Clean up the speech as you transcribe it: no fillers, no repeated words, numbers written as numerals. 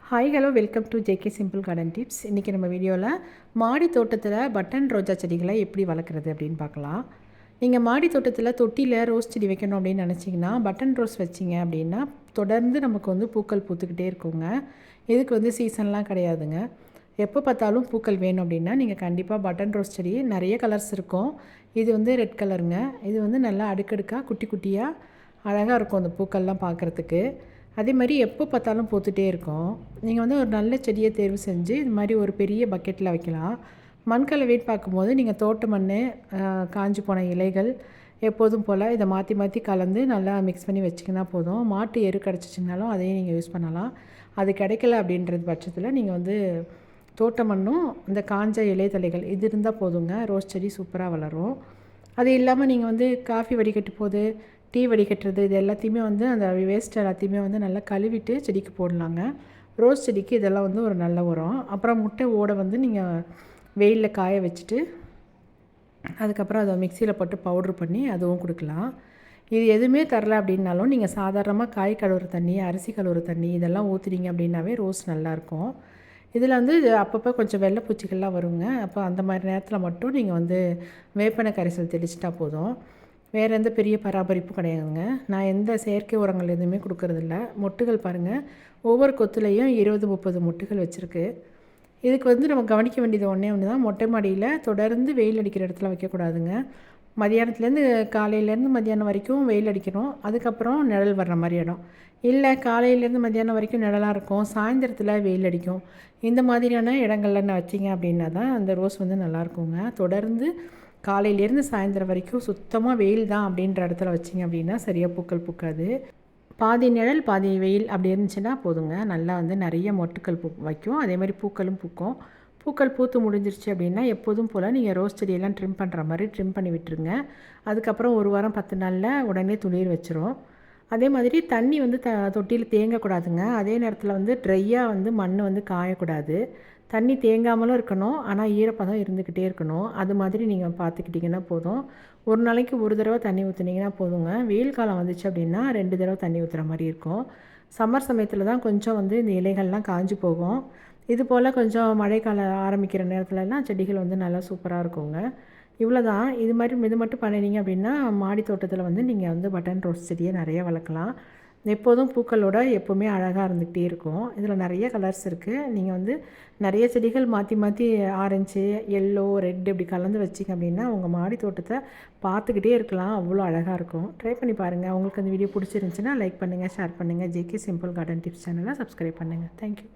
Hi hello welcome to JK simple garden tips. இன்றைக்கி நம்ம வீடியோவில் மாடி தோட்டத்தில் பட்டன் ரோஜா செடிகளை எப்படி வளர்க்குறது அப்படின்னு பார்க்கலாம். நீங்கள் மாடி தோட்டத்தில் தொட்டியில் ரோஸ் செடி வைக்கணும் அப்படின்னு நினச்சிங்கன்னா பட்டன் ரோஸ் வச்சிங்க அப்படின்னா தொடர்ந்து நமக்கு வந்து பூக்கள் பூத்துக்கிட்டே இருக்குங்க. இதுக்கு வந்து சீசன்லாம் கிடையாதுங்க. எப்போ பார்த்தாலும் பூக்கள் வேணும் அப்படின்னா நீங்கள் கண்டிப்பாக பட்டன் ரோஸ் செடி நிறைய கலர்ஸ் இருக்கும். இது வந்து ரெட் கலருங்க. இது வந்து நல்லா அடுக்கடுக்காக குட்டி குட்டியாக அழகாக இருக்கும் அந்த பூக்கள்லாம் பார்க்குறதுக்கு. அதே மாதிரி எப்போ பார்த்தாலும் பூத்துட்டே இருக்கும். நீங்கள் வந்து ஒரு நல்ல செடியை தேர்வு செஞ்சு இது மாதிரி ஒரு பெரிய பக்கெட்டில் வைக்கலாம். மண்கலை வெயிட் பார்க்கும்போது நீங்கள் தோட்ட மண், காஞ்சி போன இலைகள் எப்போதும் போல் இதை மாற்றி மாற்றி கலந்து நல்லா மிக்ஸ் பண்ணி வச்சிங்கன்னா போதும். மாட்டு எரு கிடச்சிச்சினாலும் அதையும் நீங்கள் யூஸ் பண்ணலாம். அது கிடைக்கல அப்படின்றது பட்சத்தில் நீங்கள் வந்து தோட்ட மண்ணும் இந்த காஞ்ச இலைத்தலைகள் இது இருந்தால் போதுங்க. ரோஸ் செடி சூப்பராக வளரும். அது இல்லாமல் நீங்கள் வந்து காஃபி வடிகட்டு போது டீ வடிகட்டுறது இது எல்லாத்தையுமே வந்து அந்த வேஸ்ட் எல்லாத்தையுமே வந்து நல்லா கழுவிட்டு செடிக்கு போடலாங்க. ரோஸ் செடிக்கு இதெல்லாம் வந்து ஒரு நல்ல உரம். அப்புறம் முட்டை ஓடை வந்து நீங்கள் வெயிலில் காய வச்சுட்டு அதுக்கப்புறம் அதை மிக்சியில் போட்டு பவுட்ரு பண்ணி அதுவும் கொடுக்கலாம். இது எதுவுமே தரல அப்படின்னாலும் நீங்கள் சாதாரணமாக காய் கழுவுற தண்ணி, அரிசி கழுவுற தண்ணி இதெல்லாம் ஊற்றுனீங்க அப்படின்னாவே ரோஸ் நல்லாயிருக்கும். இதில் வந்து அப்பப்போ கொஞ்சம் வெள்ளைப்பூச்சிகள்லாம் வருங்க. அப்போ அந்த மாதிரி நேரத்தில் மட்டும் நீங்கள் வந்து வேப்பெண்ணெய் கரைசல் தெளிச்சிட்டா போதும். வேறு எந்த பெரிய பராமரிப்பும் கிடையாதுங்க. நான் எந்த செயற்கை உரங்கள் எதுவுமே கொடுக்கறதில்ல. மொட்டுகள் பாருங்கள், ஒவ்வொரு கொத்துலேயும் 20-30 மொட்டுகள் வச்சுருக்கு. இதுக்கு வந்து நம்ம கவனிக்க வேண்டியது ஒன்றே ஒன்று தான், மொட்டை மாடியில் தொடர்ந்து வெயில் அடிக்கிற இடத்துல வைக்கக்கூடாதுங்க. மதியானத்துலேருந்து காலையிலேருந்து மதியானம் வரைக்கும் வெயில் அடிக்கணும். அதுக்கப்புறம் நிழல் வர்ற மாதிரி இடம். இல்லை காலையிலேருந்து மதியானம் வரைக்கும் நிழலாக இருக்கும், சாயந்தரத்தில் வெயில் அடிக்கும். இந்த மாதிரியான இடங்கள்ல நான் வச்சிங்க அப்படின்னா தான் அந்த ரோஸ் வந்து நல்லாயிருக்குங்க. தொடர்ந்து காலையிலேருந்து சாயந்தரம் வரைக்கும் சுத்தமாக வெயில் தான் அப்படின்ற இடத்துல வச்சிங்க அப்படின்னா சரியாக பூக்கள் பூக்காது. பாதி நிழல் பாதி வெயில் அப்படி இருந்துச்சுன்னா போதுங்க. நல்லா வந்து நிறைய மொட்டுக்கள் வைக்கும். அதே மாதிரி பூக்களும் பூக்கும். பூக்கள் பூத்து முடிஞ்சிருச்சு அப்படின்னா எப்போதும் போல் நீங்கள் ரோஸ் செடியெல்லாம் ட்ரிம் பண்ணுற மாதிரி ட்ரிம் பண்ணி விட்டுருங்க. அதுக்கப்புறம் 1 வாரம் 10 நாளில் உடனே துளிர் வச்சிரும். அதே மாதிரி தண்ணி வந்து தொட்டியில் தேங்கக்கூடாதுங்க. அதே நேரத்தில் வந்து ட்ரையாக வந்து மண் வந்து காயக்கூடாது. தண்ணி தேங்காமலும் இருக்கணும், ஆனால் ஈரப்பதம் இருந்துக்கிட்டே இருக்கணும். அது மாதிரி நீங்கள் பார்த்துக்கிட்டிங்கன்னா போதும். ஒரு நாளைக்கு ஒரு தடவை தண்ணி ஊற்றுனீங்கன்னா போதுங்க. வெயில் காலம் வந்துச்சு அப்படின்னா 2 தடவை தண்ணி ஊற்றுற மாதிரி இருக்கும். சம்மர் சமயத்தில் தான் கொஞ்சம் வந்து இந்த இலைகள்லாம் காஞ்சி போகும். இது போல் கொஞ்சம் மழைக்காலம் ஆரம்பிக்கிற நேரத்துலலாம் செடிகள் வந்து நல்லா சூப்பராக இருக்குங்க. இவ்வளோ தான். இது மட்டும் பண்ணினீங்க அப்படின்னா மாடி தோட்டத்தில் வந்து நீங்கள் வந்து பட்டன் ரோஸ் செடியை நிறைய வளர்க்கலாம். எப்போதும் பூக்களோட எப்போவுமே அழகாக இருந்துகிட்டே இருக்கும். இதில் நிறைய கலர்ஸ் இருக்குது. நீங்கள் வந்து நிறைய செடிகள் மாற்றி மாற்றி ஆரஞ்சு, எல்லோ, ரெட் இப்படி கலந்து வச்சிங்க அப்படின்னா உங்கள் மாடி தோட்டத்தை பார்த்துக்கிட்டே இருக்கலாம். அவ்வளோ அழகாக இருக்கும். ட்ரை பண்ணி பாருங்கள். உங்களுக்கு அந்த வீடியோ பிடிச்சிருந்துச்சின்னா லைக் பண்ணுங்கள், ஷேர் பண்ணுங்கள். ஜேகே சிம்பிள் கார்டன் டிப்ஸ் சேனலை சப்ஸ்கிரைப் பண்ணுங்கள். தேங்க்யூ.